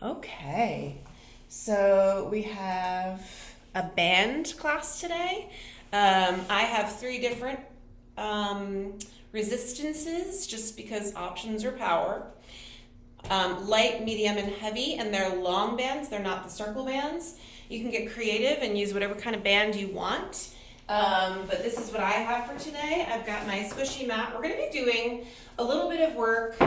Okay, so we have a band class today. I have three different um, resistances just because options are power. Light, medium, and heavy, and they're long bands. They're not the circle bands. You can get creative and use whatever kind of band you want. But this is what I have for today. I've got my squishy mat. We're going to be doing a little bit of work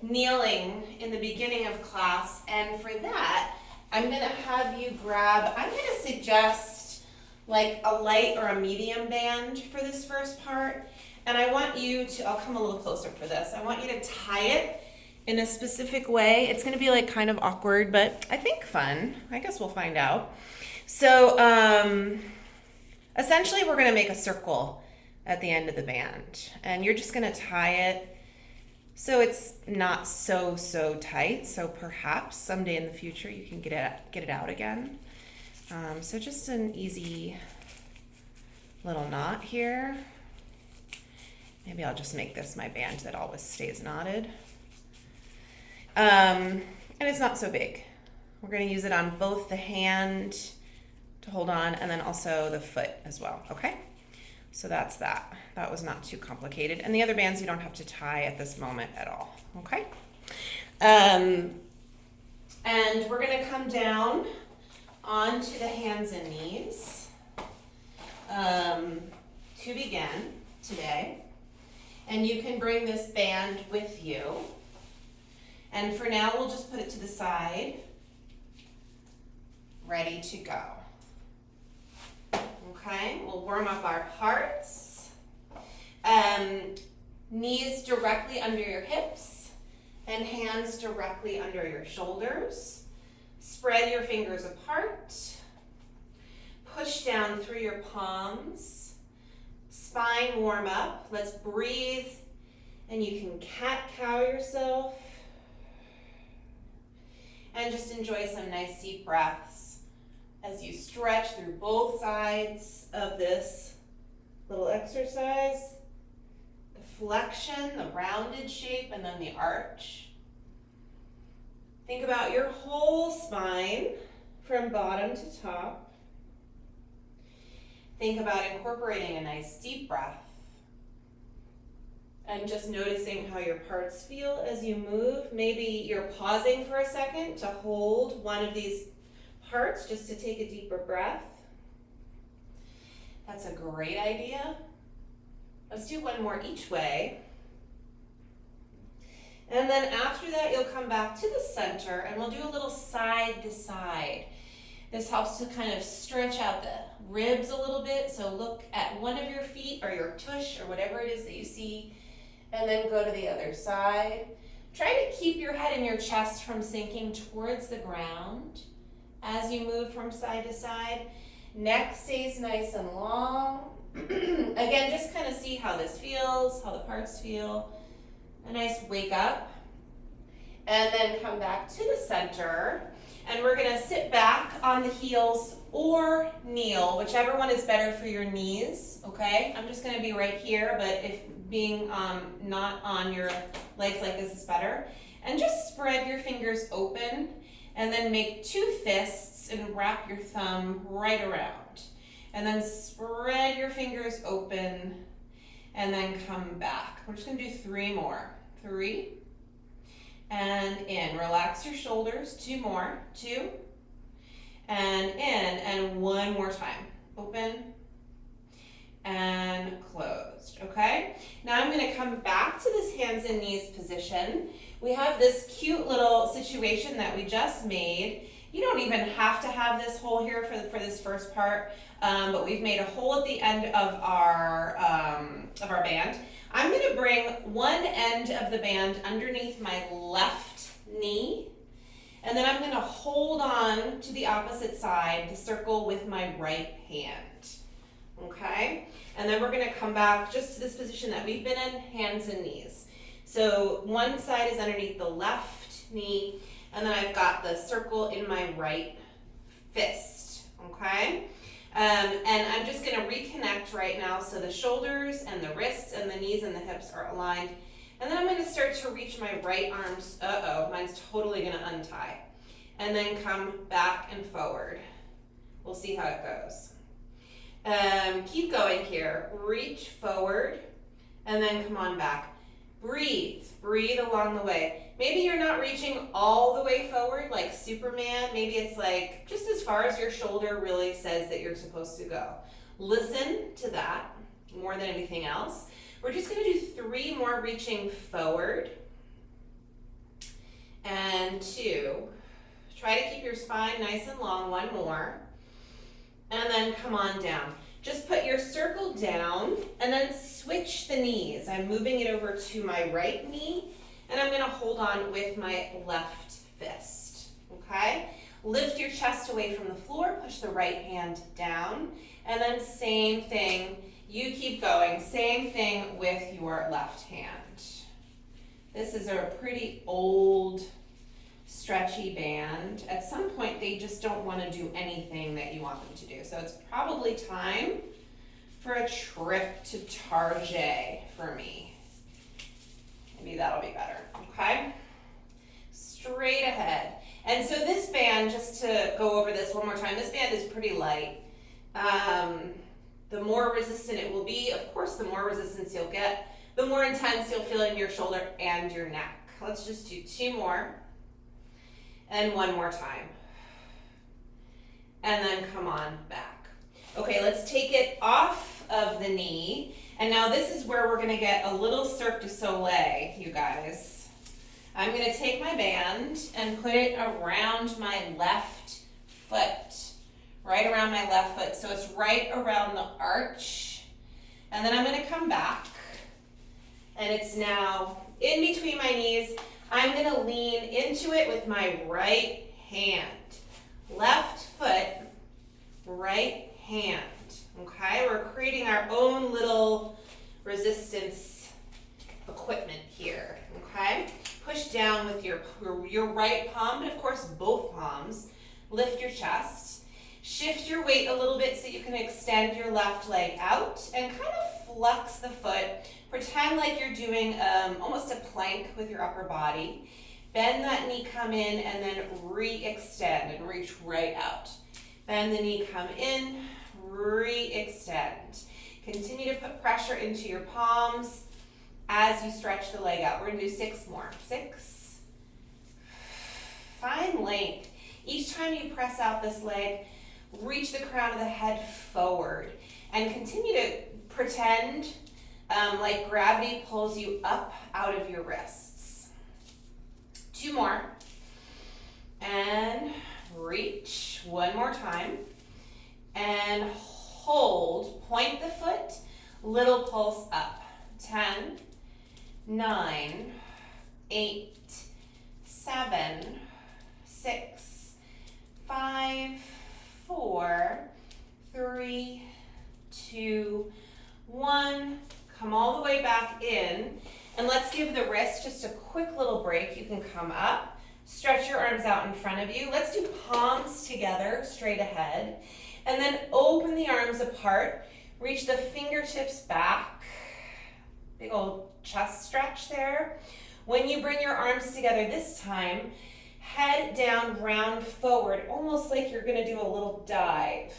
kneeling in the beginning of class, and for that, I'm going to have you I'm going to suggest like a light or a medium band for this first part. And I want you to, I'll come a little closer for this. I want you to tie it in a specific way. It's going to be like kind of awkward, but I think fun. I guess we'll find out. So, essentially, we're going to make a circle at the end of the band, and you're just going to tie it so it's not so tight. So perhaps someday in the future you can get it out again. So just an easy little knot here. Maybe I'll just make this my band that always stays knotted. And it's not so big. We're going to use it on both the hand to hold on and then also the foot as well, okay? So that's that. That was not too complicated. And the other bands you don't have to tie at this moment at all, okay? And we're going to come down onto the hands and knees to begin today. And you can bring this band with you. And for now, we'll just put it to the side, ready to go. Okay, we'll warm up our parts. Knees directly under your hips and hands directly under your shoulders. Spread your fingers apart. Push down through your palms. Spine warm up. Let's breathe. And you can cat-cow yourself. And just enjoy some nice deep breaths as you stretch through both sides of this little exercise. The flexion, the rounded shape, and then the arch. Think about your whole spine from bottom to top. Think about incorporating a nice deep breath. And just noticing how your parts feel as you move. Maybe you're pausing for a second to hold one of these parts just to take a deeper breath. That's a great idea. Let's do one more each way. And then after that, you'll come back to the center and we'll do a little side to side. This helps to kind of stretch out the ribs a little bit. So look at one of your feet or your tush or whatever it is that you see. And then go to the other side. Try to keep your head and your chest from sinking towards the ground as you move from side to side. Neck stays nice and long. Again, just kind of see how this feels, how the parts feel. A nice wake up. And then come back to the center. And we're going to sit back on the heels or kneel, whichever one is better for your knees, okay? I'm just going to be right here, but if being not on your legs like this is better. And just spread your fingers open and then make two fists and wrap your thumb right around. And then spread your fingers open and then come back. We're just going to do three more. 3 and in. Relax your shoulders. 2 more. 2 and in. And one more time. Open and closed, okay? Now I'm gonna come back to this hands and knees position. We have this cute little situation that we just made. You don't even have to have this hole here for this first part, but we've made a hole at the end of our band. I'm gonna bring one end of the band underneath my left knee, and then I'm gonna hold on to the opposite side to circle with my right hand. Okay, and then we're going to come back just to this position that we've been in, hands and knees. So one side is underneath the left knee, and then I've got the circle in my right fist, okay? And I'm just going to reconnect right now so the shoulders and the wrists and the knees and the hips are aligned. And then I'm going to start to reach my right arms. Uh-oh, mine's totally going to untie. and then come back and forward. We'll see how it goes. Keep going here. Reach forward, and then come on back. Breathe. Breathe along the way. Maybe you're not reaching all the way forward like Superman. Maybe it's like just as far as your shoulder really says that you're supposed to go. Listen to that more than anything else. We're just going to do 3 more reaching forward. And 2. Try to keep your spine nice and long. 1 more. And then come on down. Just put your circle down and then switch the knees. I'm moving it over to my right knee, and I'm gonna hold on with my left fist, okay? Lift your chest away from the floor, push the right hand down, and then same thing, you keep going. Same thing with your left hand. This is a pretty old, stretchy band. At some point, they just don't want to do anything that you want them to do. So it's probably time for a trip to Tarjay for me. Maybe that'll be better, okay? Straight ahead. And so this band, just to go over this one more time, this band is pretty light. The more resistant it will be, of course, the more resistance you'll get, the more intense you'll feel in your shoulder and your neck. Let's just do 2 more. And 1 more time. And then come on back. Okay, let's take it off of the knee. And now this is where we're gonna get a little Cirque du Soleil, you guys. I'm gonna take my band and put it around my left foot. Right around my left foot. So it's right around the arch. And then I'm gonna come back. And it's now in between my knees. I'm going to lean into it with my right hand. Left foot, right hand. Okay, we're creating our own little resistance equipment here. Okay, push down with your right palm, but of course both palms. Lift your chest. Shift your weight a little bit so you can extend your left leg out and kind of flex the foot. Pretend like you're doing almost a plank with your upper body. Bend that knee, come in, and then re-extend and reach right out. Bend the knee, come in, re-extend. Continue to put pressure into your palms as you stretch the leg out. We're gonna do 6 more. 6. Find length. Each time you press out this leg, reach the crown of the head forward and continue to pretend like gravity pulls you up out of your wrists. 2 more. And reach. 1 more time. And hold. Point the foot. Little pulse up. 10, 9, 8, 7, 6, 5, 4, 3, 2, 1. Come all the way back in, and let's give the wrist just a quick little break. You can come up, stretch your arms out in front of you. Let's do palms together, straight ahead, and then open the arms apart. Reach the fingertips back. Big old chest stretch there. When you bring your arms together this time, head down, round forward, almost like you're gonna do a little dive.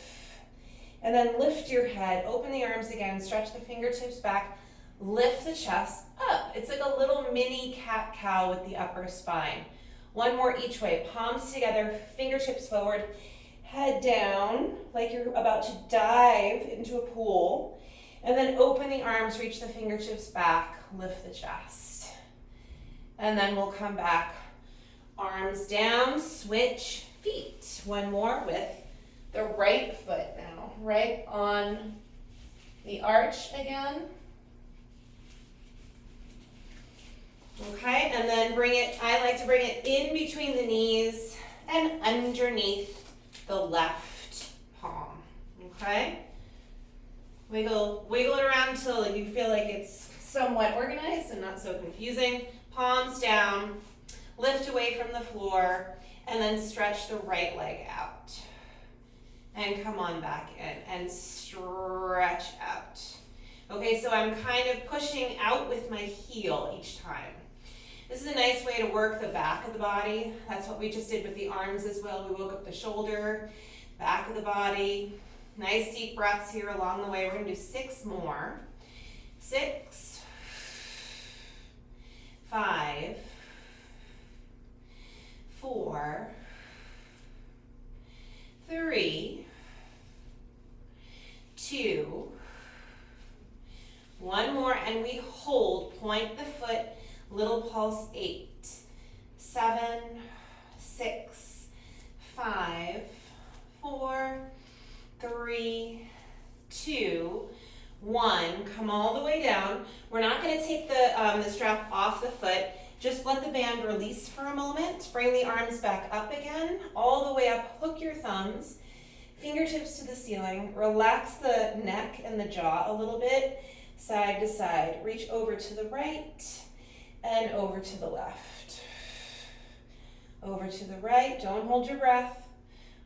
And then lift your head, open the arms again, stretch the fingertips back, lift the chest up. It's like a little mini cat-cow with the upper spine. 1 more each way, palms together, fingertips forward, head down like you're about to dive into a pool. And then open the arms, reach the fingertips back, lift the chest. And then we'll come back, arms down, switch feet. 1 more with the right foot now, right on the arch again. Okay, and then bring it, I like to bring it in between the knees and underneath the left palm, okay? Wiggle it around until you feel like it's somewhat organized and not so confusing. Palms down, lift away from the floor, and then stretch the right leg out. And come on back in and stretch out. Okay, so I'm kind of pushing out with my heel each time. This is a nice way to work the back of the body. That's what we just did with the arms as well. We woke up the shoulder, back of the body. Nice deep breaths here along the way. We're gonna do 6 more. 6, 5, 4, 3, 2, 1 more, and we hold, point the foot, little pulse, 8, 7, 6, 5, 4, 3, 2, 1. Come all the way down. We're not going to take the strap off the foot. Just let the band release for a moment. Bring the arms back up again, all the way up. Hook your thumbs, fingertips to the ceiling. Relax the neck and the jaw a little bit, side to side. Reach over to the right and over to the left. Over to the right, don't hold your breath.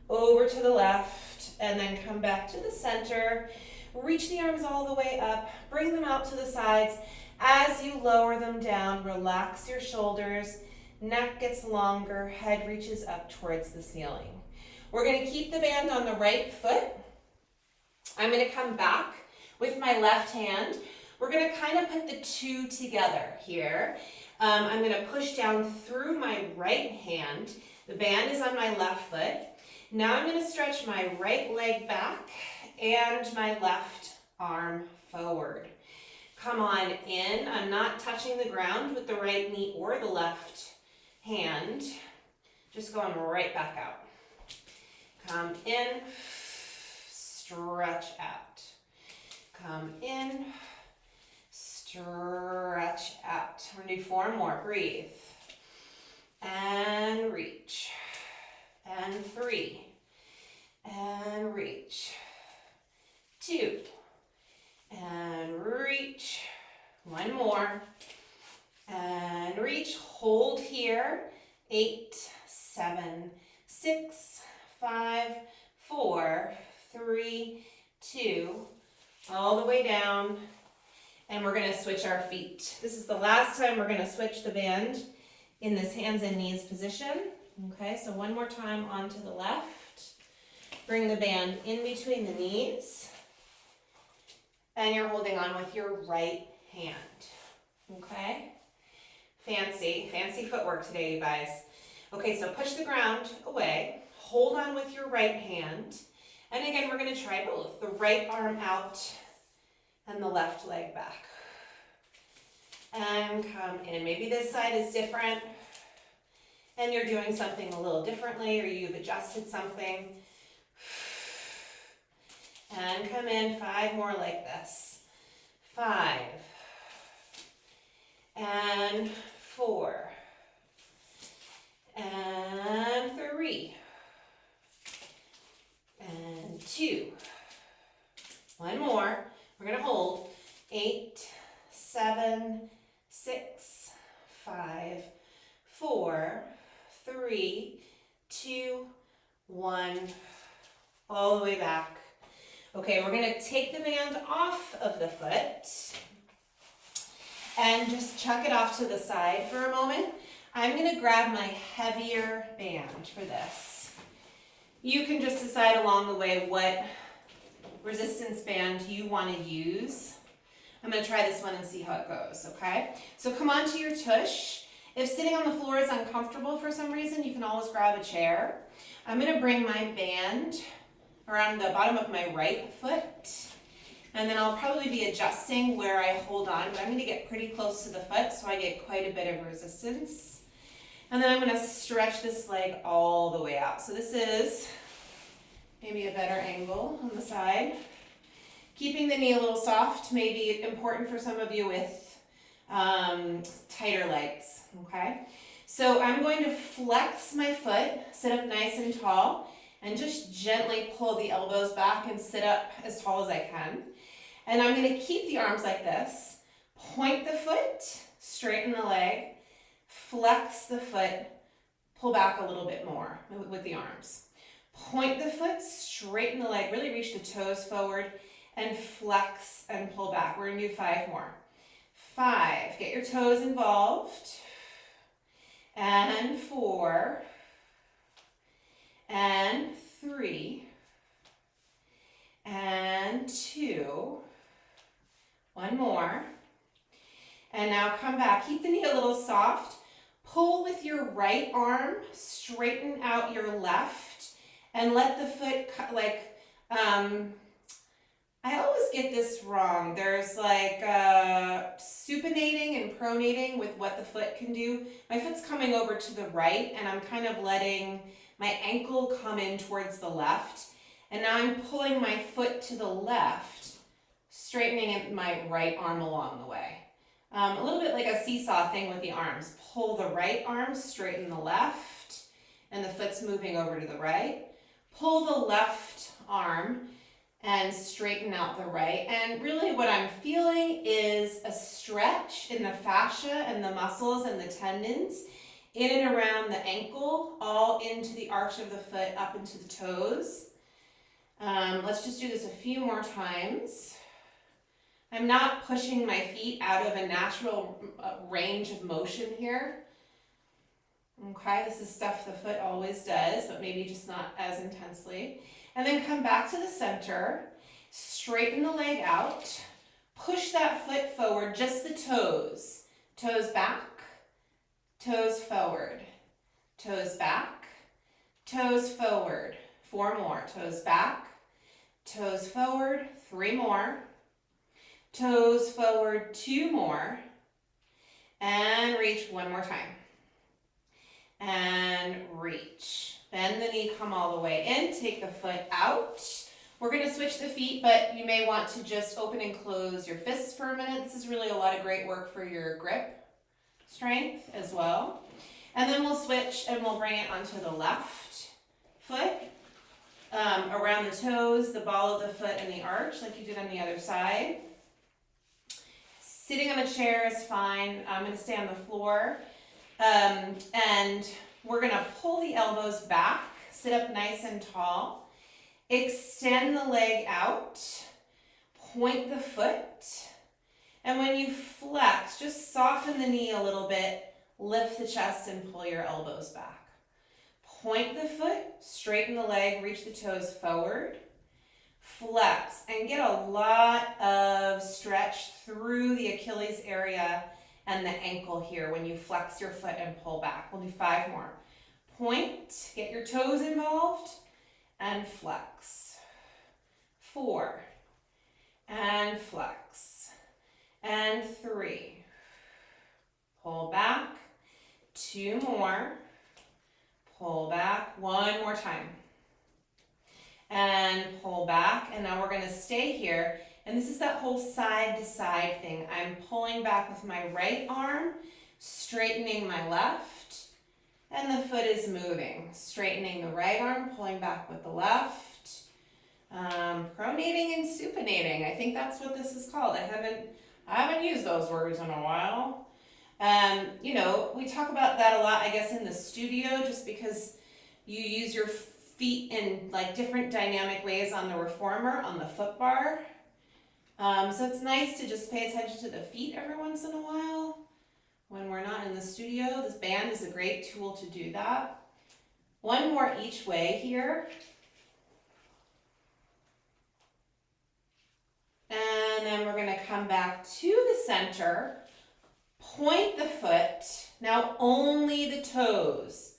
Over to the left, and then come back to the center. Reach the arms all the way up, bring them out to the sides. As you lower them down, relax your shoulders, neck gets longer, head reaches up towards the ceiling. We're going to keep the band on the right foot. I'm going to come back with my left hand. We're going to kind of put the two together here. I'm going to push down through my right hand. The band is on my left foot. Now I'm going to stretch my right leg back and my left arm forward. Come on in. I'm not touching the ground with the right knee or the left hand. Just going right back out. Come in, stretch out. Come in, stretch out. We're gonna do 4 more. Breathe. And reach. And 3. And reach. 2. And reach. 1 more. And reach. Hold here. 8, 7, 6, 5, 4, 3, 2. All the way down. And we're going to switch our feet. This is the last time we're going to switch the band in this hands and knees position. Okay, so 1 more time onto the left. Bring the band in between the knees. And you're holding on with your right hand. Okay? Fancy footwork today, you guys. Okay, so push the ground away. Hold on with your right hand. And again, we're going to try both. The right arm out and the left leg back. And come in. Maybe this side is different and you're doing something a little differently, or you've adjusted something. And come in. 5 more like this. 5. And 4. And 3. And 2. 1 more. We're going to hold. 8, 7, 6, 5, 4, 3, 2, 1. All the way back. Okay, we're going to take the band off of the foot and just chuck it off to the side for a moment. I'm going to grab my heavier band for this. You can just decide along the way what resistance band you want to use. I'm going to try this one and see how it goes, okay? So come onto your tush. If sitting on the floor is uncomfortable for some reason, you can always grab a chair. I'm going to bring my band around the bottom of my right foot, and then I'll probably be adjusting where I hold on, but I'm going to get pretty close to the foot so I get quite a bit of resistance. And then I'm going to stretch this leg all the way out. So this is maybe a better angle on the side. Keeping the knee a little soft may be important for some of you with tighter legs, okay? So I'm going to flex my foot, sit up nice and tall, and just gently pull the elbows back and sit up as tall as I can. And I'm going to keep the arms like this. Point the foot, straighten the leg, flex the foot, pull back a little bit more with the arms. Point the foot, straighten the leg, really reach the toes forward, and flex and pull back. We're going to do 5 more. 5, get your toes involved. and 4, and 3, and 2, one more, and now come back. Keep the knee a little soft. Pull with your right arm, straighten out your left, and let the foot, I always get this wrong. There's like supinating and pronating with what the foot can do. My foot's coming over to the right, and I'm kind of letting my ankle come in towards the left. And now I'm pulling my foot to the left, straightening my right arm along the way. A little bit like a seesaw thing with the arms. Pull the right arm, straighten the left, and the foot's moving over to the right. Pull the left arm and straighten out the right. And really what I'm feeling is a stretch in the fascia and the muscles and the tendons in and around the ankle, all into the arch of the foot, up into the toes. Let's just do this a few more times. I'm not pushing my feet out of a natural range of motion here. Okay, this is stuff the foot always does, but maybe just not as intensely. And then come back to the center, straighten the leg out, push that foot forward, just the toes. Toes back, toes forward, toes back, toes forward. 4 more, toes back, toes forward, 3 more, toes forward, 2 more, and reach 1 more time. And reach. Bend the knee, come all the way in, take the foot out. We're going to switch the feet, but you may want to just open and close your fists for a minute. This is really a lot of great work for your grip strength as well. And then we'll switch and we'll bring it onto the left foot, around the toes, the ball of the foot and the arch like you did on the other side. Sitting on a chair is fine. I'm going to stay on the floor. And we're going to pull the elbows back, sit up nice and tall, extend the leg out, point the foot, and when you flex, just soften the knee a little bit, lift the chest and pull your elbows back. Point the foot, straighten the leg, reach the toes forward, flex, and get a lot of stretch through the Achilles area and the ankle here when you flex your foot and pull back. We'll do 5 more. Point, get your toes involved, and flex. 4, and flex. And 3. Pull back. 2 more. Pull back. 1 more time. And pull back. And now we're going to stay here. And this is that whole side to side thing. I'm pulling back with my right arm, straightening my left, and the foot is moving. Straightening the right arm, pulling back with the left, pronating and supinating. I think that's what this is called. I haven't used those words in a while. You know, we talk about that a lot, I guess, in the studio, just because you use your feet in like different dynamic ways on the reformer, on the foot bar. So it's nice to just pay attention to the feet every once in a while when we're not in the studio. This band is a great tool to do that. 1 more each way here. And then we're going to come back to the center, point the foot, now only the toes.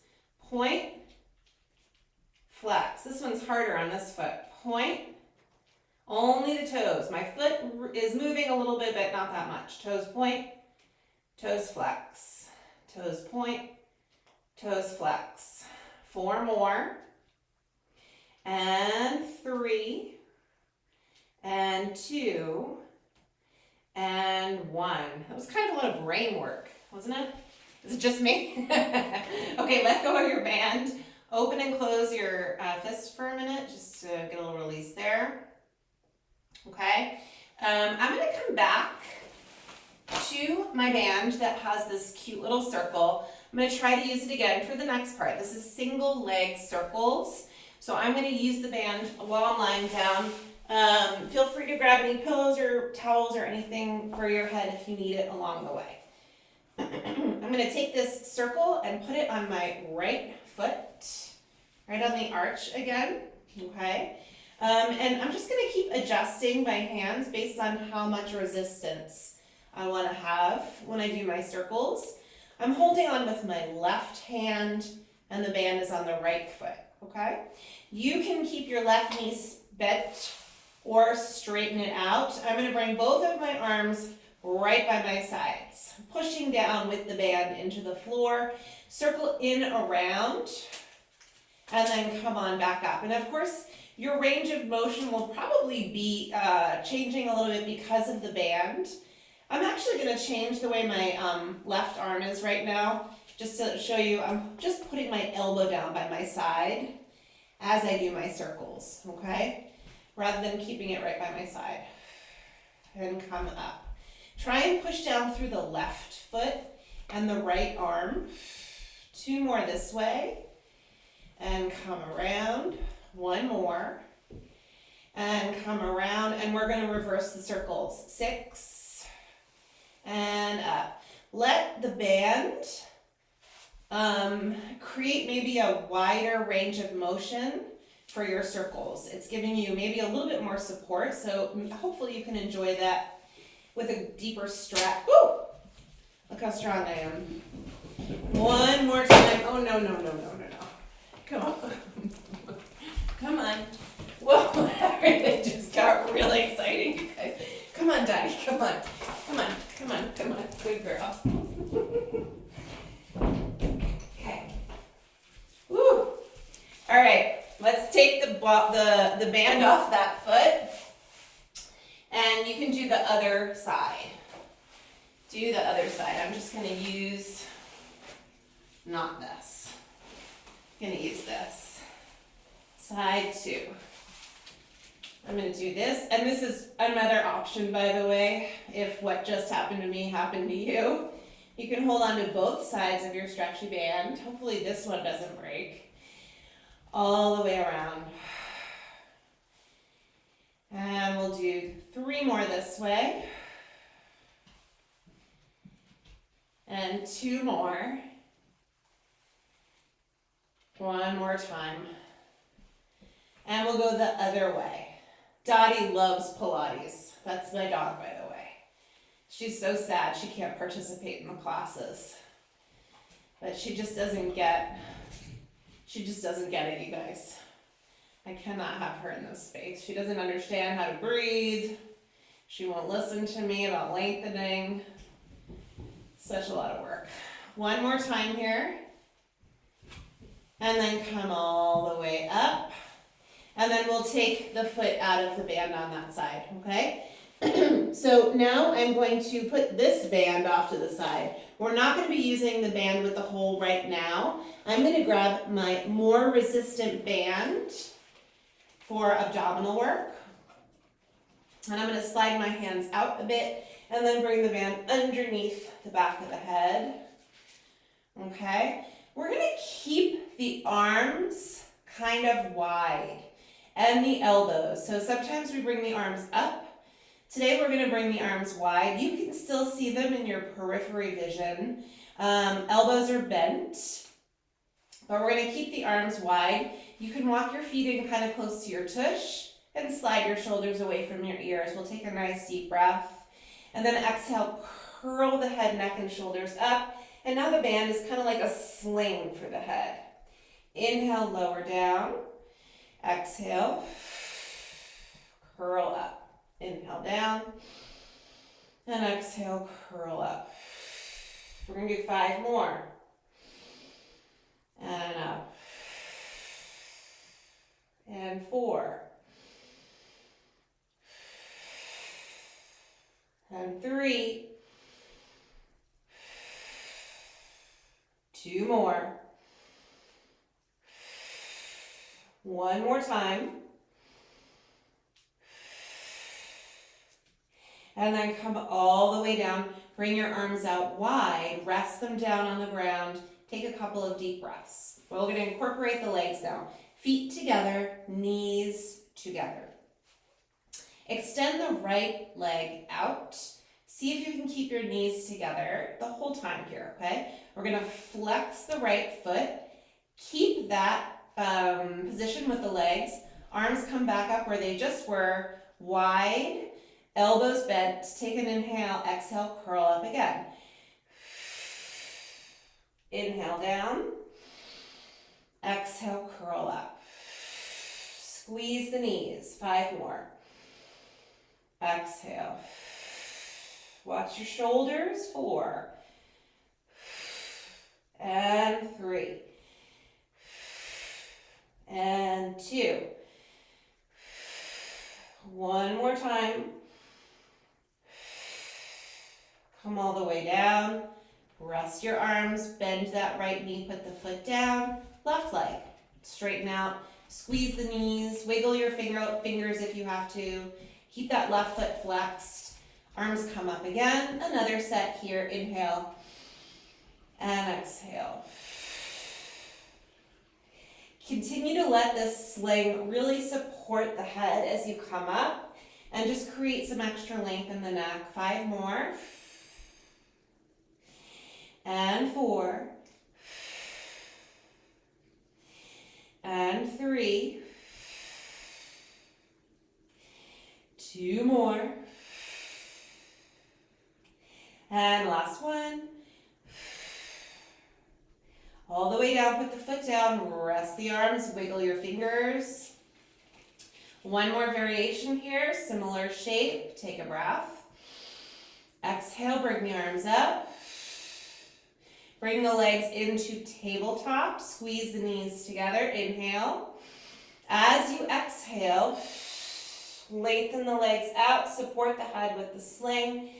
Point, flex. This one's harder on this foot. Point, only the toes. My foot is moving a little bit, but not that much. Toes point, toes flex. Toes point, toes flex. 4 more. And 3. And 2. And 1. That was kind of a lot of brain work, wasn't it? Is it just me? Okay, let go of your band. Open and close your fist for a minute, just to get a little release there. Okay, I'm going to come back to my band that has this cute little circle. I'm going to try to use it again for the next part. This is single leg circles. So I'm going to use the band while I'm lying down. Feel free to grab any pillows or towels or anything for your head if you need it along the way. I'm going to take this circle and put it on my right foot, right on the arch again, okay? And I'm just going to keep adjusting my hands based on how much resistance I want to have when I do my circles. I'm holding on with my left hand and the band is on the right foot, okay? You can keep your left knee bent or straighten it out. I'm going to bring both of my arms right by my sides, pushing down with the band into the floor, circle in around, and then come on back up. And of course, your range of motion will probably be changing a little bit because of the band. I'm actually going to change the way my left arm is right now, just to show you. I'm just putting my elbow down by my side as I do my circles, okay? Rather than keeping it right by my side. And come up. Try and push down through the left foot and the right arm. 2 more this way. And come around. 1 more. And come around. And we're going to reverse the circles. 6. And up. Let the band create maybe a wider range of motion for your circles. It's giving you maybe a little bit more support, so hopefully you can enjoy that with a deeper stretch. Woo! Look how strong I am. 1 more time. Oh, no. Come on. Come on. Whoa, it just got really exciting, you guys. Come on, Daddy, come on. Good girl. Okay. Woo! All right. Let's take the band off that foot, and you can do the other side. Do the other side. I'm just going to use, not this. I'm going to use this. Side 2. I'm going to do this, and this is another option, by the way, if what just happened to me happened to you. You can hold on to both sides of your stretchy band. Hopefully this one doesn't break. All the way around. And we'll do 3 more this way. And 2 more. 1 more time. And we'll go the other way. Dottie loves Pilates. That's my dog, by the way. She's so sad she can't participate in the classes. But she just doesn't get it, you guys. I cannot have her in this space. She doesn't understand how to breathe. She won't listen to me about lengthening. Such a lot of work. 1 more time here. And then come all the way up. And then we'll take the foot out of the band on that side, okay? So now I'm going to put this band off to the side. We're not going to be using the band with the hole right now. I'm going to grab my more resistant band for abdominal work. And I'm going to slide my hands out a bit and then bring the band underneath the back of the head. Okay? We're going to keep the arms kind of wide and the elbows. So sometimes we bring the arms up. Today we're going to bring the arms wide. You can still see them in your periphery vision. Elbows are bent, but we're going to keep the arms wide. You can walk your feet in kind of close to your tush and slide your shoulders away from your ears. We'll take a nice deep breath. And then exhale, curl the head, neck, and shoulders up. And now the band is kind of like a sling for the head. Inhale, lower down. Exhale, curl up. Inhale down, and exhale, curl up. We're going to do 5 more. And up. And 4. And 3. 2 more. 1 more time. And then come all the way down. Bring your arms out wide. Rest them down on the ground. Take a couple of deep breaths. We're going to incorporate the legs now. Feet together, knees together. Extend the right leg out. See if you can keep your knees together the whole time here, okay? We're gonna flex the right foot. Keep that position with the legs. Arms come back up where they just were, wide, elbows bent. Take an inhale, exhale, curl up again. Inhale down, exhale, curl up. Squeeze the knees, 5 more. Exhale. Watch your shoulders, 4. And 3. And 2. One more time. Come all the way down. Rest your arms, bend that right knee, put the foot down. Left leg, straighten out. Squeeze the knees, wiggle your fingers if you have to. Keep that left foot flexed. Arms come up again. Another set here. Inhale and exhale. Continue to let this sling really support the head as you come up and just create some extra length in the neck. 5 more. And 4. And 3. 2 more. And last one. All the way down, put the foot down, rest the arms, wiggle your fingers. One more variation here, similar shape. Take a breath. Exhale, bring the arms up. Bring the legs into tabletop. Squeeze the knees together. Inhale. As you exhale, lengthen the legs out. Support the head with the sling.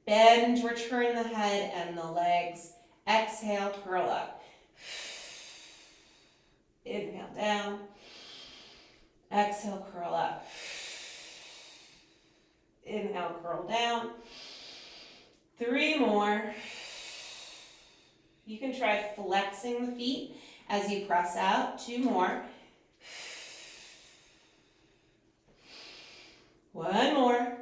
Bend, return the head and the legs. Exhale, curl up. Inhale down. Exhale, curl up. Inhale, curl down. 3 more. You can try flexing the feet as you press out. 2 more. 1 more.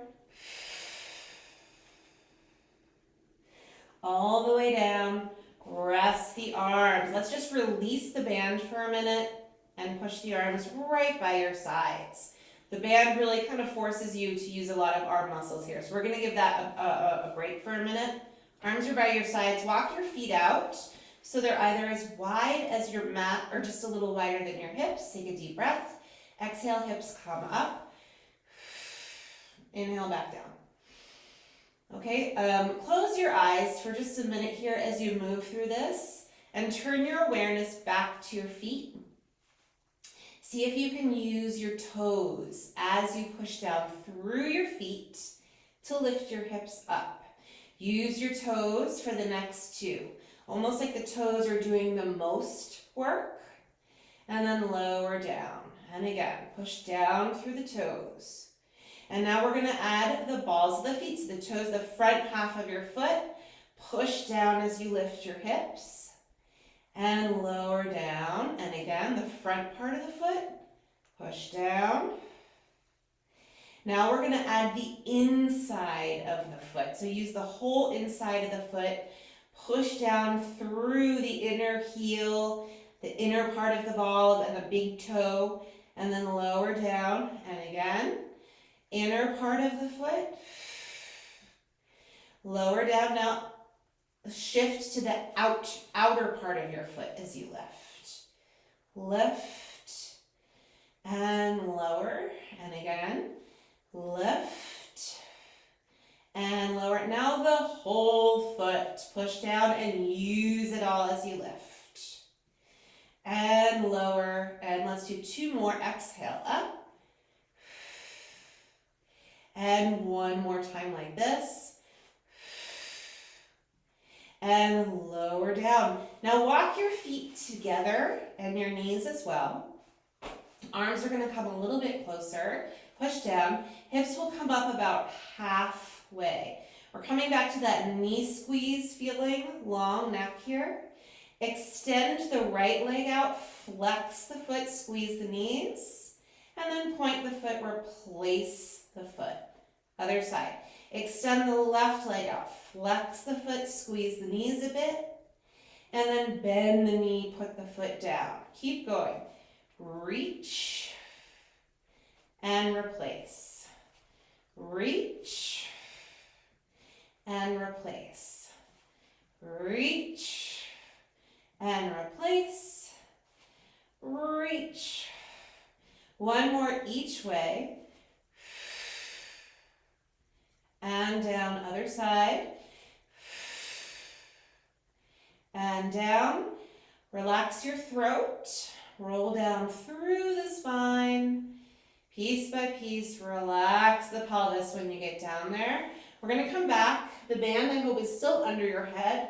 All the way down. Rest the arms. Let's just release the band for a minute and push the arms right by your sides. The band really kind of forces you to use a lot of arm muscles here. So we're going to give that a break for a minute. Arms are by your sides. Walk your feet out so they're either as wide as your mat or just a little wider than your hips. Take a deep breath. Exhale, hips come up. Inhale, back down. Okay, close your eyes for just a minute here as you move through this and turn your awareness back to your feet. See if you can use your toes as you push down through your feet to lift your hips up. Use your toes for the next 2. Almost like the toes are doing the most work. And then lower down. And again, push down through the toes. And now we're going to add the balls of the feet. So the toes, the front half of your foot. Push down as you lift your hips. And lower down. And again, the front part of the foot. Push down. Now we're going to add the inside of the foot. So use the whole inside of the foot. Push down through the inner heel, the inner part of the ball and the big toe. And then lower down. And again. Inner part of the foot, lower down. Now shift to the outer part of your foot as you lift. Lift and lower, and again, lift and lower. Now the whole foot, push down and use it all as you lift. And lower, and let's do 2 more. Exhale, up. And 1 more time like this. And lower down. Now walk your feet together and your knees as well. Arms are going to come a little bit closer. Push down. Hips will come up about halfway. We're coming back to that knee squeeze feeling, long neck here. Extend the right leg out, flex the foot, squeeze the knees, and then point the foot, replace the foot. Other side. Extend the left leg out. Flex the foot, squeeze the knees a bit, and then bend the knee, put the foot down. Keep going. Reach and replace. Reach and replace. Reach and replace. Reach. One more each way. And down, other side. And down. Relax your throat. Roll down through the spine. Piece by piece, relax the pelvis when you get down there. We're going to come back. The band, I hope, is still under your head.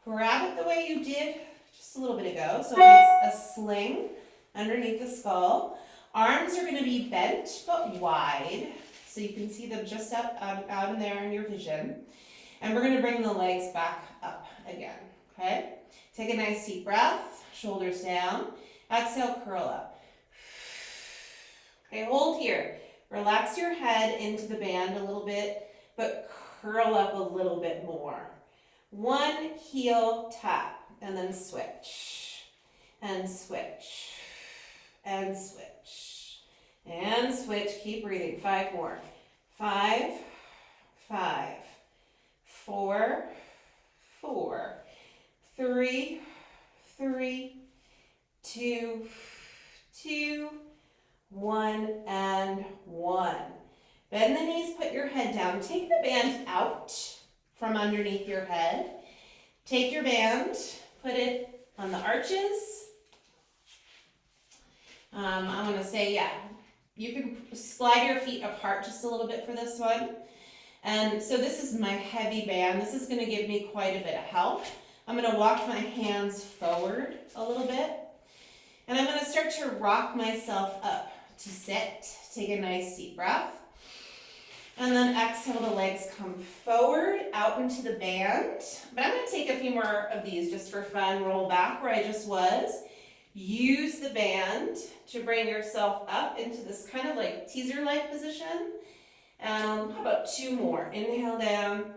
Grab it the way you did just a little bit ago. So it's a sling underneath the skull. Arms are going to be bent but wide, so you can see them just out in there in your vision. And we're going to bring the legs back up again, okay? Take a nice deep breath, shoulders down. Exhale, curl up. Okay, hold here. Relax your head into the band a little bit, but curl up a little bit more. One heel tap, and then switch, and switch, and switch, and switch. Keep breathing. 5 more. 5, 5, 4, 4, 3, 3, 2, 2, 1, and 1. Bend the knees, put your head down. Take the band out from underneath your head. Take your band, put it on the arches. I want to say, yeah, you can slide your feet apart just a little bit for this one. And so this is my heavy band. This is going to give me quite a bit of help. I'm going to walk my hands forward a little bit. And I'm going to start to rock myself up to sit. Take a nice deep breath. And then exhale, the legs come forward, out into the band. But I'm going to take a few more of these just for fun. Roll back where I just was. Use the band to bring yourself up into this kind of like teaser-like position. How about 2 more? Inhale down,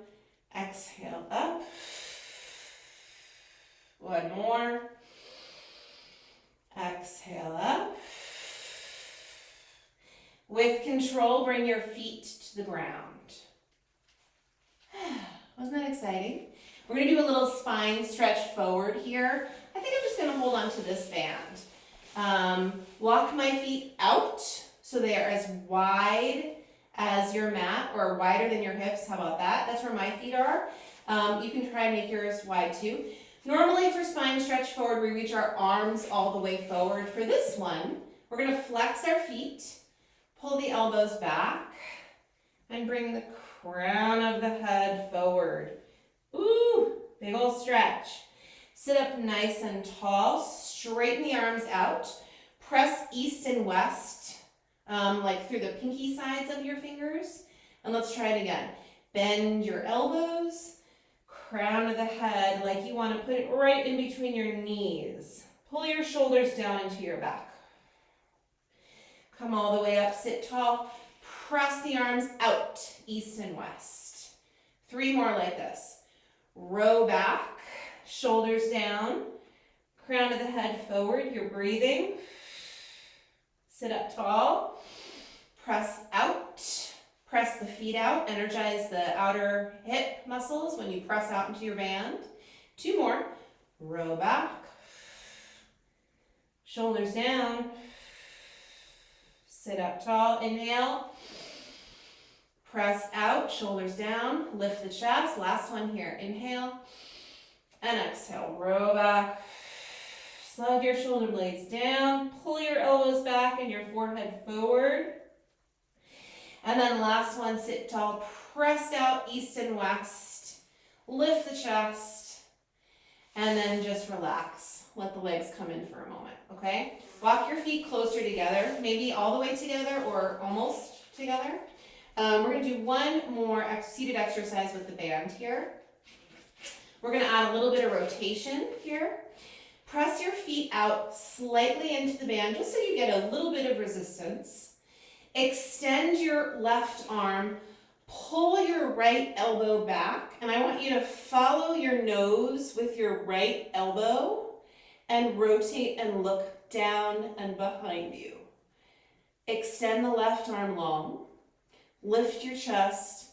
exhale up. 1 more. Exhale up. With control, bring your feet to the ground. Wasn't that exciting? We're going to do a little spine stretch forward here. I think I'm just going to hold on to this band. Walk my feet out so they are as wide as your mat, or wider than your hips. How about that? That's where my feet are. You can try and make yours wide too. Normally for spine stretch forward, we reach our arms all the way forward. For this one, we're going to flex our feet, pull the elbows back, and bring the crown of the head forward. Ooh, big old stretch. Sit up nice and tall, straighten the arms out, press east and west, like through the pinky sides of your fingers. And let's try it again. Bend your elbows, crown of the head, like you want to put it right in between your knees. Pull your shoulders down into your back. Come all the way up, sit tall. Press the arms out, east and west. 3 more like this. Row back, shoulders down, crown of the head forward. You're breathing. Sit up tall. Press out. Press the feet out. Energize the outer hip muscles when you press out into your band. 2 more. Row back. Shoulders down. Sit up tall. Inhale. Press out. Shoulders down. Lift the chest. Last one here. Inhale. And exhale. Row back. Slide your shoulder blades down. Pull your elbows back and your forehead forward. And then last one, sit tall, pressed out east and west. Lift the chest. And then just relax. Let the legs come in for a moment, okay? Walk your feet closer together, maybe all the way together or almost together. We're going to do one more seated exercise with the band here. We're going to add a little bit of rotation here. Press your feet out slightly into the band just so you get a little bit of resistance. Extend your left arm Pull your right elbow back, and I want you to follow your nose with your right elbow and rotate and look down and behind you. Extend the left arm long, lift your chest,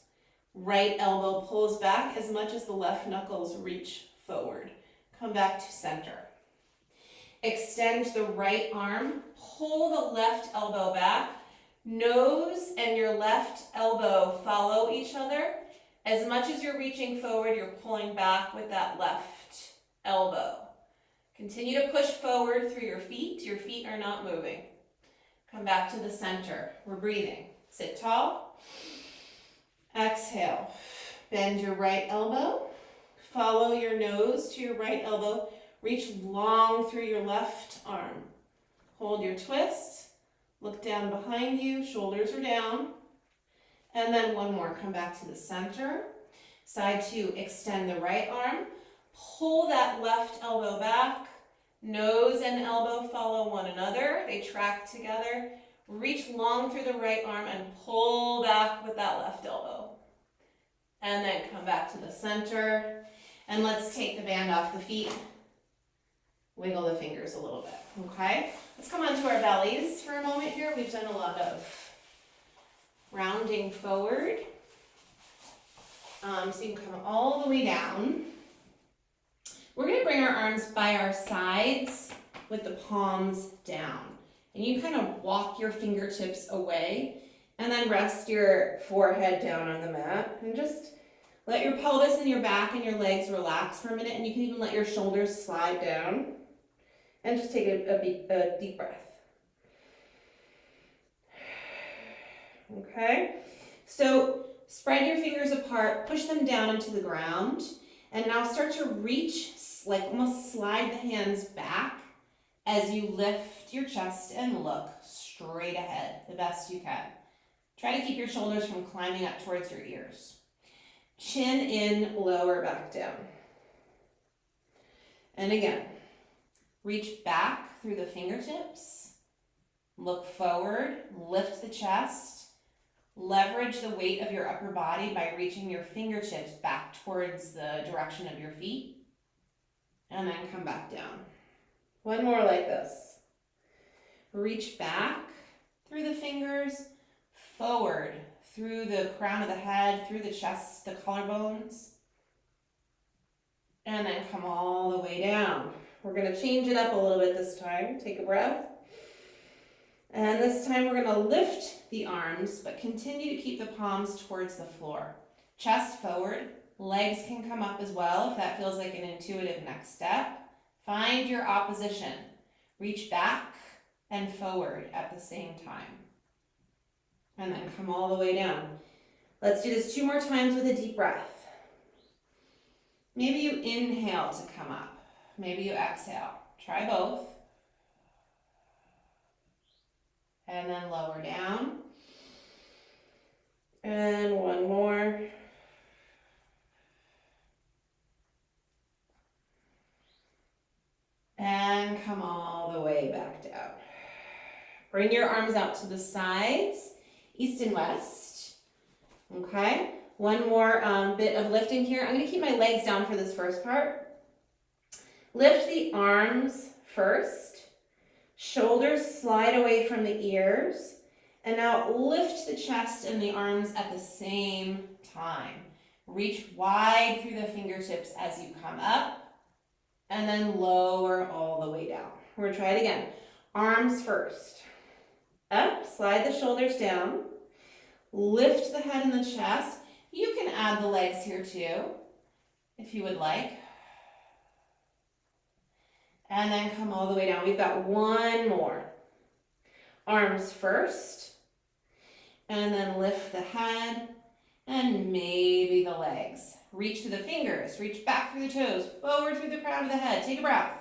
right elbow pulls back as much as the left knuckles reach forward. Come back to center. Extend the right arm, pull the left elbow back, nose and your left elbow follow each other. As much as you're reaching forward, you're pulling back with that left elbow. Continue to push forward through your feet. Your feet are not moving. Come back to the center. We're breathing. Sit tall. Exhale. Bend your right elbow. Follow your nose to your right elbow. Reach long through your left arm. Hold your twist. Look down behind you. Shoulders are down. And then one more. Come back to the center. Side two. Extend the right arm. Pull that left elbow back. Nose and elbow follow one another. They track together. Reach long through the right arm and pull back with that left elbow. And then come back to the center. And let's take the band off the feet. Wiggle the fingers a little bit, okay? Let's come onto our bellies for a moment here. We've done a lot of rounding forward. So you can come all the way down. We're gonna bring our arms by our sides with the palms down. And you kind of walk your fingertips away and then rest your forehead down on the mat and just let your pelvis and your back and your legs relax for a minute, and you can even let your shoulders slide down. And just take a deep breath. Okay, so spread your fingers apart, push them down into the ground, and now start to reach, like almost slide the hands back as you lift your chest and look straight ahead the best you can. Try to keep your shoulders from climbing up towards your ears. Chin in, lower back down. And again. Reach back through the fingertips, look forward, lift the chest, leverage the weight of your upper body by reaching your fingertips back towards the direction of your feet, and then come back down. One more like this. Reach back through the fingers, forward through the crown of the head, through the chest, the collarbones, and then come all the way down. We're going to change it up a little bit this time. Take a breath. And this time we're going to lift the arms, but continue to keep the palms towards the floor. Chest forward. Legs can come up as well if that feels like an intuitive next step. Find your opposition. Reach back and forward at the same time. And then come all the way down. Let's do this 2 more times with a deep breath. Maybe you inhale to come up. Maybe you exhale. Try both. And then lower down. And one more. And come all the way back down. Bring your arms out to the sides, east and west. Okay, one more bit of lifting here. I'm going to keep my legs down for this first part. Lift the arms first. Shoulders slide away from the ears. And now lift the chest and the arms at the same time. Reach wide through the fingertips as you come up. And then lower all the way down. We're going to try it again. Arms first. Up, slide the shoulders down. Lift the head and the chest. You can add the legs here too, if you would like. And then come all the way down. We've got one more. Arms first. And then lift the head and maybe the legs. Reach through the fingers. Reach back through the toes. Forward through the crown of the head. Take a breath.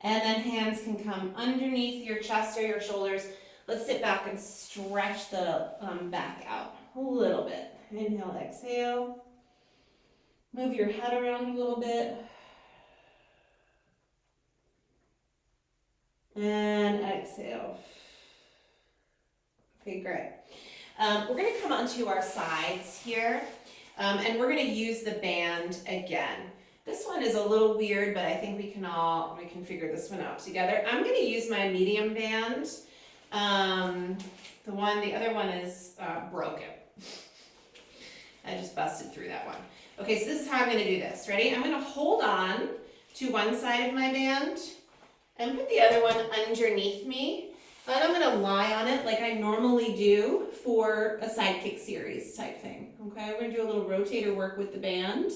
And then hands can come underneath your chest or your shoulders. Let's sit back and stretch the back out a little bit. Inhale, exhale. Move your head around a little bit. And exhale. Okay, great. We're going to come onto our sides here, and we're going to use the band again. This one is a little weird, but I think we can figure this one out together. I'm going to use my medium band. The other one is broken. I just busted through that one. Okay, so this is how I'm going to do this. Ready? I'm going to hold on to one side of my band and put the other one underneath me. Then I'm going to lie on it like I normally do for a side kick series type thing. Okay, we're going to do a little rotator work with the band.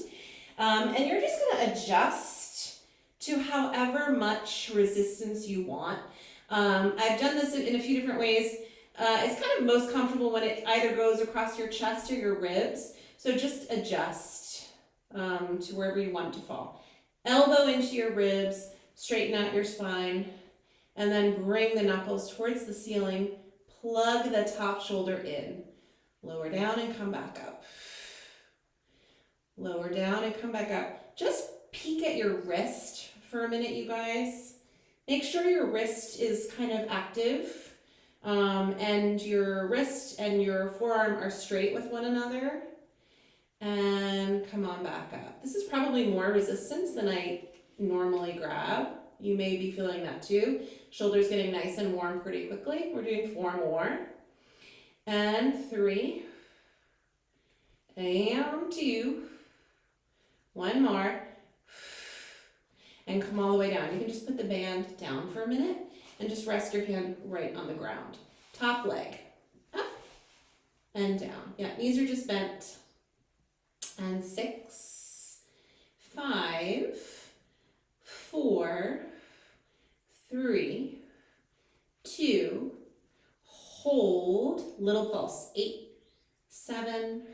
And you're just going to adjust to however much resistance you want. I've done this in a few different ways. It's kind of most comfortable when it either goes across your chest or your ribs. So just adjust to wherever you want it to fall. Elbow into your ribs, straighten out your spine, and then bring the knuckles towards the ceiling. Plug the top shoulder in. Lower down and come back up. Lower down and come back up. Just peek at your wrist for a minute, you guys. Make sure your wrist is kind of active, and your wrist and your forearm are straight with one another. And come on back up. This is probably more resistance than I normally grab. You may be feeling that too. Shoulders getting nice and warm pretty quickly. We're doing 4 more. And 3. And 2. 1 more. And come all the way down. You can just put the band down for a minute and just rest your hand right on the ground. Top leg. Up and down. Yeah, knees are just bent. And 6, 5, 4, 3, 2, hold, little pulse, 8, 7,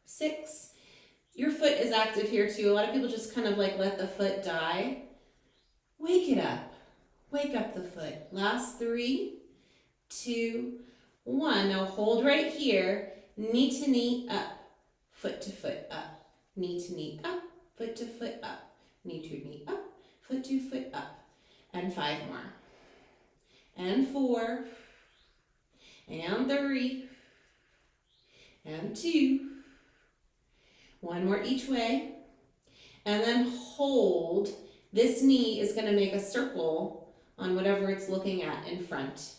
6. Your foot is active here too. A lot of people just kind of like let the foot die. Wake it up. Wake up the foot. Last 3, 2, 1. Now hold right here. Knee to knee up. Foot to foot up. Knee to knee up. Foot to foot up. Knee to knee up. Foot to foot up. And 5 more. And 4. And 3. And 2. 1 more each way. And then hold. This knee is going to make a circle on whatever it's looking at in front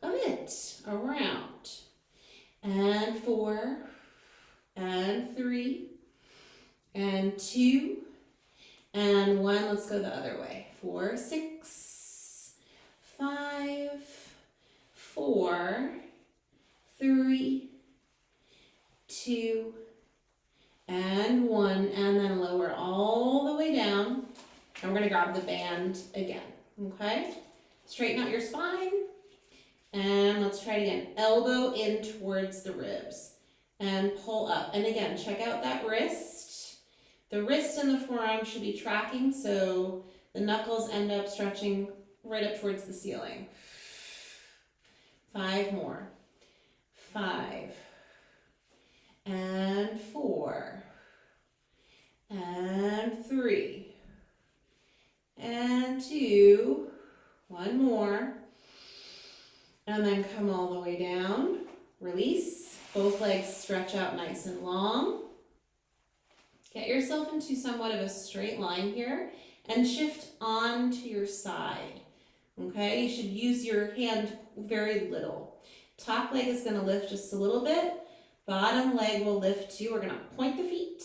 of it. Around. And 4. And 3. And 2. And 1. Let's go the other way. 4, 6, 5, 4, 3, 2, and 1. And then lower all the way down. And we're going to grab the band again. Okay? Straighten out your spine. And let's try it again. Elbow in towards the ribs. And pull up. And again, check out that wrist. The wrist and the forearm should be tracking, so the knuckles end up stretching right up towards the ceiling. 5 more. 5. And 4. And 3. And 2. 1 more. And then come all the way down. Release. Both legs stretch out nice and long. Get yourself into somewhat of a straight line here and shift on to your side. Okay, you should use your hand very little. Top leg is going to lift just a little bit. Bottom leg will lift too. We're going to point the feet,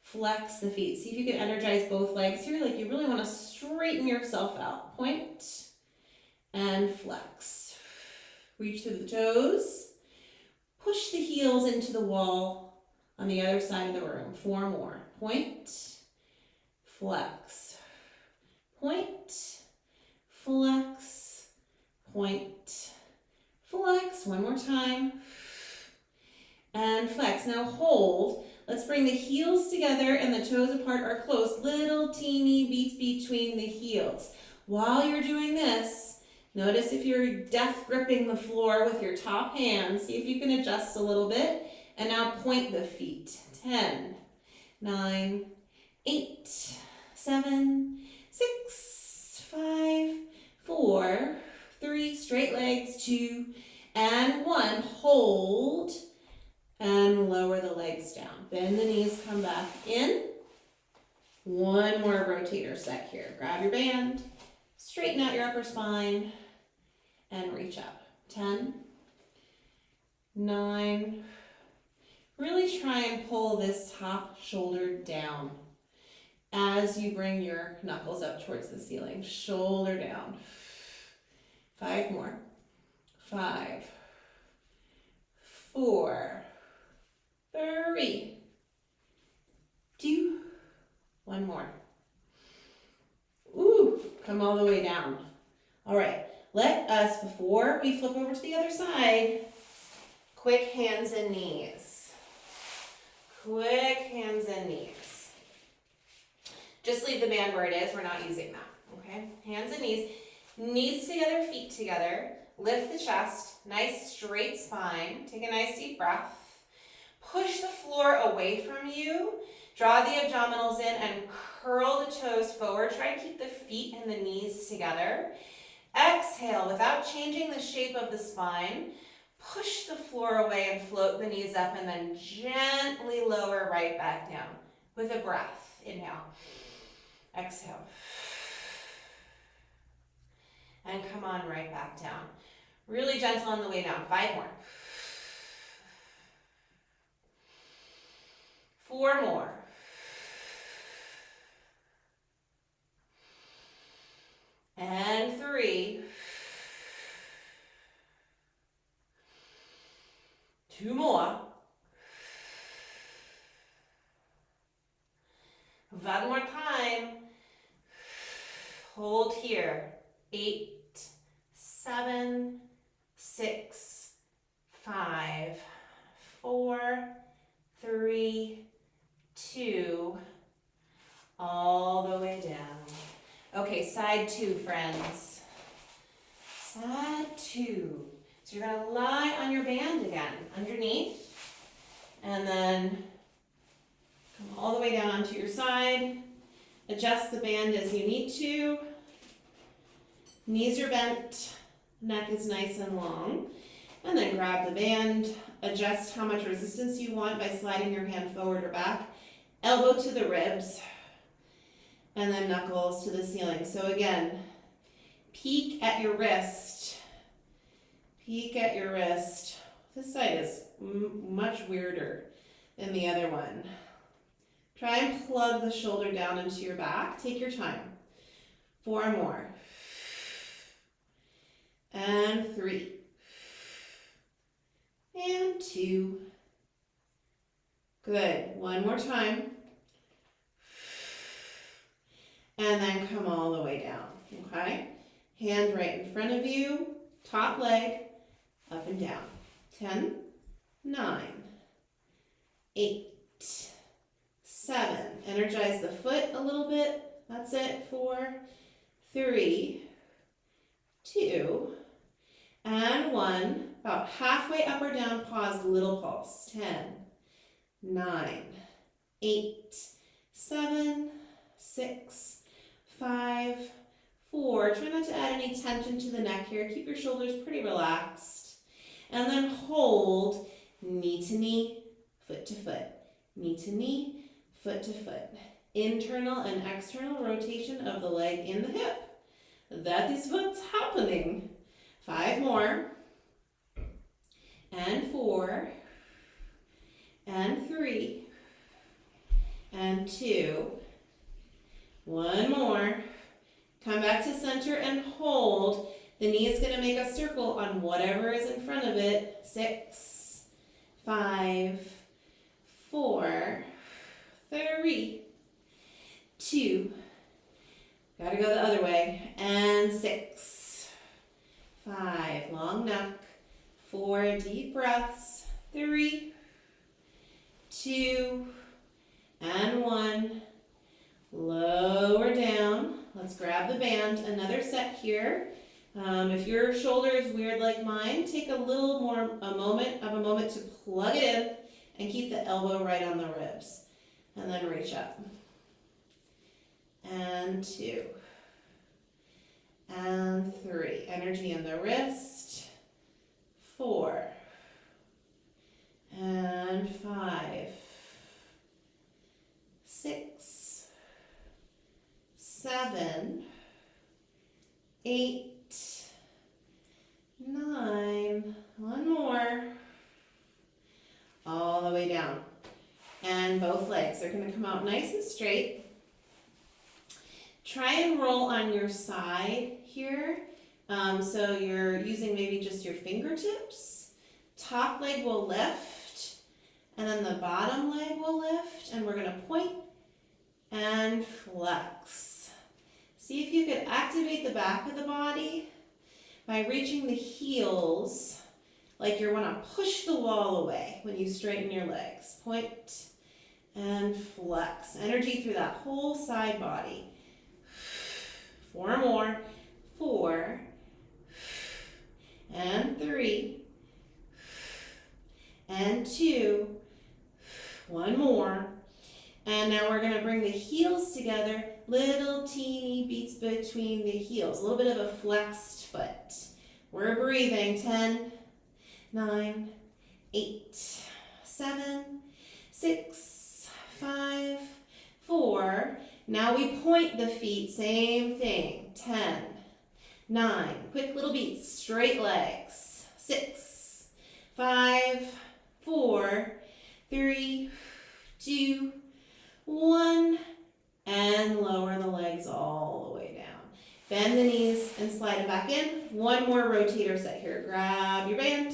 flex the feet. See if you can energize both legs here. Like you really want to straighten yourself out. Point and flex. Reach through the toes. Push the heels into the wall on the other side of the room. 4 more. Point, flex, point, flex, point, flex. 1 more time. And flex. Now hold. Let's bring the heels together and the toes apart or close. Little teeny beats between the heels. While you're doing this, notice if you're death gripping the floor with your top hand. See if you can adjust a little bit. And now point the feet. 10, 9, 8, 7, 6, 5, 4, 3, straight legs, 2, And 1, hold, and lower the legs down. Bend the knees, come back in. 1 more rotator set here. Grab your band, straighten out your upper spine, and reach up. 10, 9, really try and pull this top shoulder down as you bring your knuckles up towards the ceiling. Shoulder down. 5 more. 5, 4, 3, 2, 1 more. Ooh, come all the way down. All right, let us, before we flip over to the other side, quick hands and knees. Quick hands and knees. Just leave the band where it is. We're not using that, okay? Hands and knees. Knees together, feet together. Lift the chest. Nice straight spine. Take a nice deep breath. Push the floor away from you. Draw the abdominals in and curl the toes forward. Try to keep the feet and the knees together. Exhale without changing the shape of the spine. Push the floor away and float the knees up, and then gently lower right back down with a breath. Inhale. Exhale. And come on right back down. Really gentle on the way down. 5 more. 4 more. 3. 2 more. 1 more time. Hold here. 8, 7, 6, 5, 4, 3, 2, all the way down. Okay, side 2, friends. Side 2. So you're gonna lie on your band again, underneath, and then come all the way down onto your side. Adjust the band as you need to. Knees are bent, neck is nice and long. And then grab the band, adjust how much resistance you want by sliding your hand forward or back. Elbow to the ribs, and then knuckles to the ceiling. So again, peek at your wrist. Peek at your wrist. This side is much weirder than the other one. Try and plug the shoulder down into your back. Take your time. 4 more. And 3. And 2. Good. 1 more time. And then come all the way down, okay? Hand right in front of you, top leg, up and down. 10, 9, 8, 7. Energize the foot a little bit. That's it. 4, 3, 2, and 1. About halfway up or down, pause, little pulse. 10, 9, 8, 7, 6, 5, 4. Try not to add any tension to the neck here. Keep your shoulders pretty relaxed. And then hold, knee to knee, foot to foot. Knee to knee, foot to foot. Internal and external rotation of the leg in the hip. That is what's happening. 5 more. And 4. And 3. And 2. 1 more. Come back to center and hold. The knee is going to make a circle on whatever is in front of it. 6, 5, 4, 3, 2. Gotta go the other way. And 6, 5. Long neck. 4 deep breaths. 3, 2, and 1. Lower down. Let's grab the band. Another set here. If your shoulder is weird like mine, take a little more, a moment to plug it in and keep the elbow right on the ribs. And then reach up. And 2. And 3. Energy in the wrist. 4, and 5, 6, 7, 8, 9, one more, all the way down. And both legs are going to come out nice and straight. Try and roll on your side here. So you're using maybe just your fingertips. Top leg will lift, and then the bottom leg will lift, and we're going to point and flex. See if you can activate the back of the body by reaching the heels like you want to push the wall away when you straighten your legs. Point and flex. Energy through that whole side body. 4 more. 4, and 3, and 2, one more. And now we're going to bring the heels together, little teeny beats between the heels, a little bit of a flexed foot. We're breathing. 10, 9, 8, 7, 6, 5, 4. Now we point the feet, same thing. 10, 9, quick little beats, straight legs. 6, 5, 4, 3, 2, 1, and lower the legs all the way down. Bend the knees and slide it back in. One more rotator set here. Grab your band,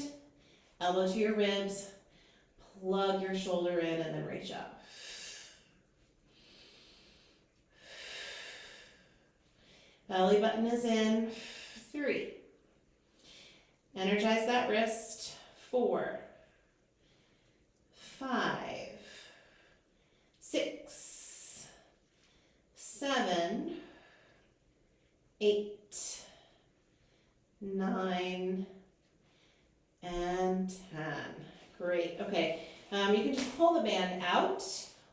elbow to your ribs, plug your shoulder in, and then reach up. Belly button is in. 3. Energize that wrist. 4, 5, 6, 7, 8, 9, and 10. Great. Okay. You can just pull the band out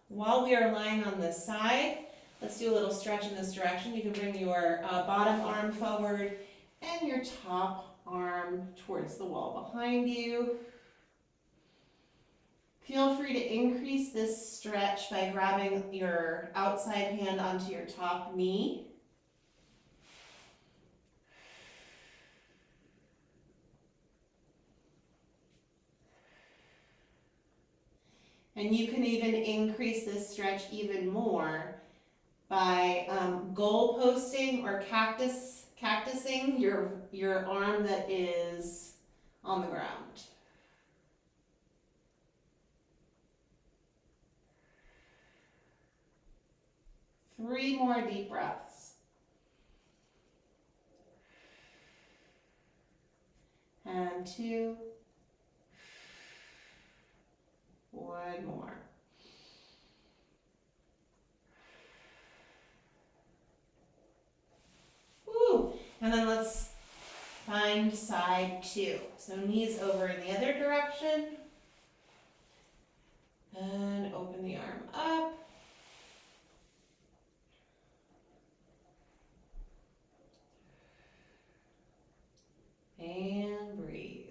while we are lying on this side. Let's do a little stretch in this direction. You can bring your bottom arm forward and your top arm towards the wall behind you. Feel free to increase this stretch by grabbing your outside hand onto your top knee. And you can even increase this stretch even more by goal posting or cactusing your arm that is on the ground. Three more deep breaths. And 2. One more. Woo! And then let's find side 2. So knees over in the other direction. And open the arm up. And breathe.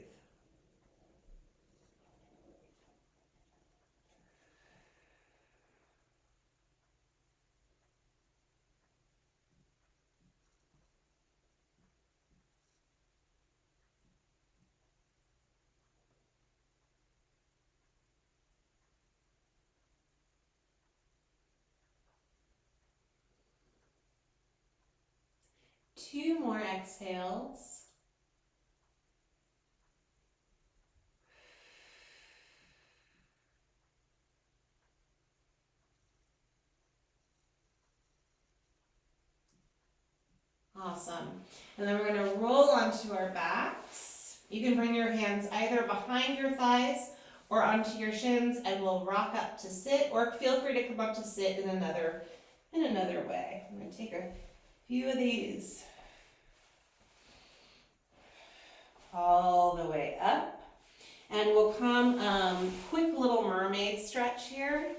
Two more exhales. Awesome. And then we're going to roll onto our backs. You can bring your hands either behind your thighs or onto your shins, and we'll rock up to sit, or feel free to come up to sit in another way. I'm going to take a few of these all the way up, and we'll come quick little mermaid stretch here.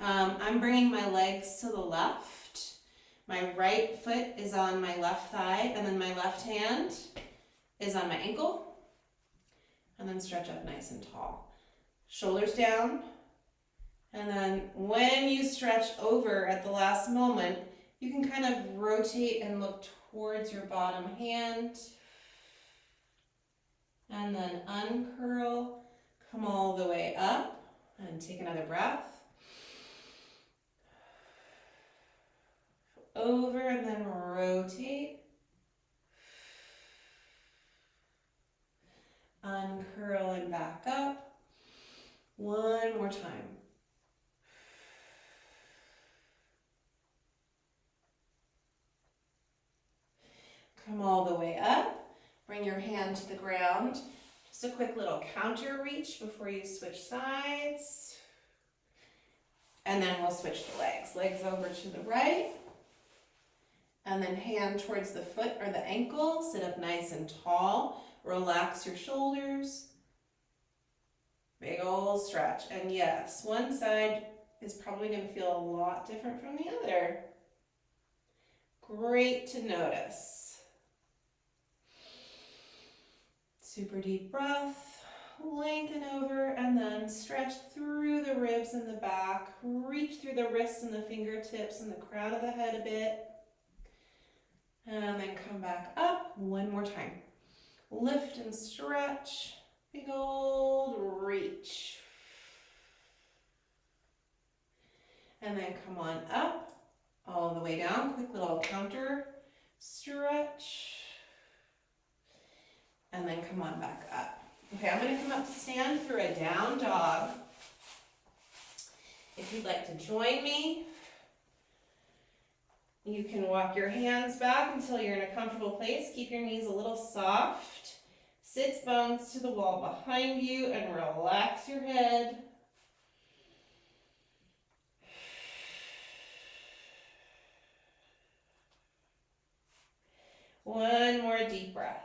I'm bringing my legs to the left. My right foot is on my left thigh, and then my left hand is on my ankle. and then stretch up nice and tall. Shoulders down, and then when you stretch over at the last moment, you can kind of rotate and look towards your bottom hand, and then uncurl, come all the way up, and take another breath. Over and then rotate. Uncurl and back up. One more time. Come all the way up. Bring your hand to the ground. Just a quick little counter reach before you switch sides. And then we'll switch the legs. Legs over to the right. And then hand towards the foot or the ankle. Sit up nice and tall. Relax your shoulders. Big old stretch. And yes, one side is probably going to feel a lot different from the other. Great to notice. Super deep breath. Lengthen over and then stretch through the ribs and the back. Reach through the wrists and the fingertips and the crown of the head a bit. And then come back up one more time. Lift and stretch. Big old reach. And then come on up, all the way down. Quick little counter stretch. And then come on back up. Okay, I'm going to come up to stand for a down dog. If you'd like to join me, you can walk your hands back until you're in a comfortable place. Keep your knees a little soft. Sits bones to the wall behind you and relax your head. One more deep breath.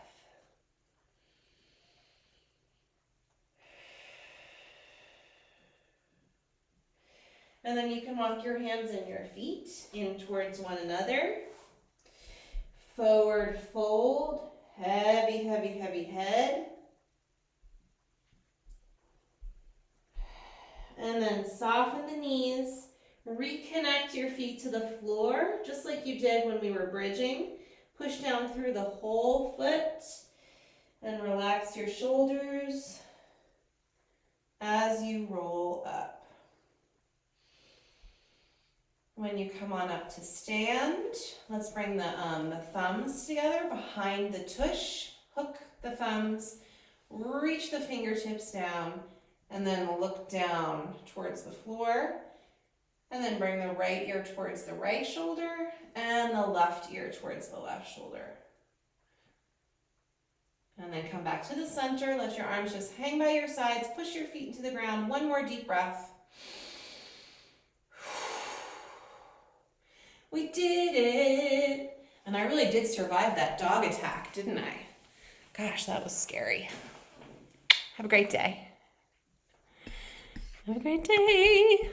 And then you can walk your hands and your feet in towards one another. Forward fold, heavy, heavy, heavy head. And then soften the knees. Reconnect your feet to the floor, just like you did when we were bridging. Push down through the whole foot and relax your shoulders as you roll up. When you come on up to stand, let's bring the thumbs together behind the tush. Hook the thumbs, reach the fingertips down, and then look down towards the floor. And then bring the right ear towards the right shoulder and the left ear towards the left shoulder. And then come back to the center. Let your arms just hang by your sides. Push your feet into the ground. One more deep breath. We did it. And I really did survive that dog attack, didn't I? Gosh, that was scary. Have a great day. Have a great day.